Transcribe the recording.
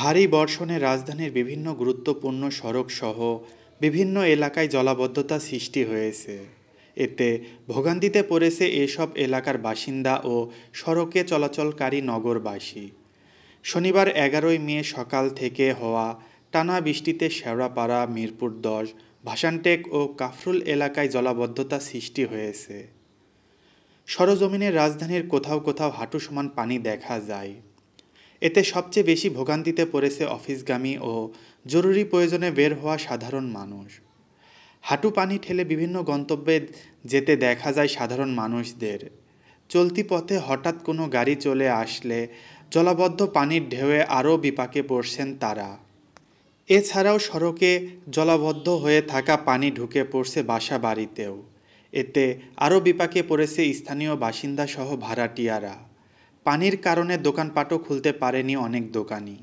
ভারী বর্ষণে রাজধানীর বিভিন্ন গুরুত্বপূর্ণ সড়কসহ বিভিন্ন এলাকায় জলাবদ্ধতা সৃষ্টি হয়েছে। এতে ভোগান্তিতে পড়েছে এসব এলাকার বাসিন্দা ও সড়কে চলাচলকারী নগরবাসী। শনিবার ১১ই মে সকাল থেকে হওয়া টানা বৃষ্টিতে শেওড়াপাড়া, মিরপুর ১০, ভাসানটেক ও কাফরুল এলাকায় জলাবদ্ধতা সৃষ্টি হয়েছে। সরেজমিনে রাজধানীর কোথাও কোথাও হাঁটু সমান পানি দেখা যায়। এতে সবচেয়ে বেশি ভোগান্তিতে পড়েছে অফিসগামী ও জরুরি প্রয়োজনে বের হওয়া সাধারণ মানুষ। হাঁটু পানি ঠেলে বিভিন্ন গন্তব্যে যেতে দেখা যায় সাধারণ মানুষদের। চলতি পথে হঠাৎ কোনো গাড়ি চলে আসলে জলাবদ্ধ পানির ঢেউয়ে আরও বিপাকে পড়ছেন তারা। এছাড়াও সড়কে জলাবদ্ধ হয়ে থাকা পানি ঢুকে পড়ছে বাসা বাড়িতেও। এতে আরও বিপাকে পড়েছে স্থানীয় বাসিন্দাসহ ভাড়াটিয়ারা। পানির কারণে দোকানপাটও খুলতে পারেনি অনেক দোকানি।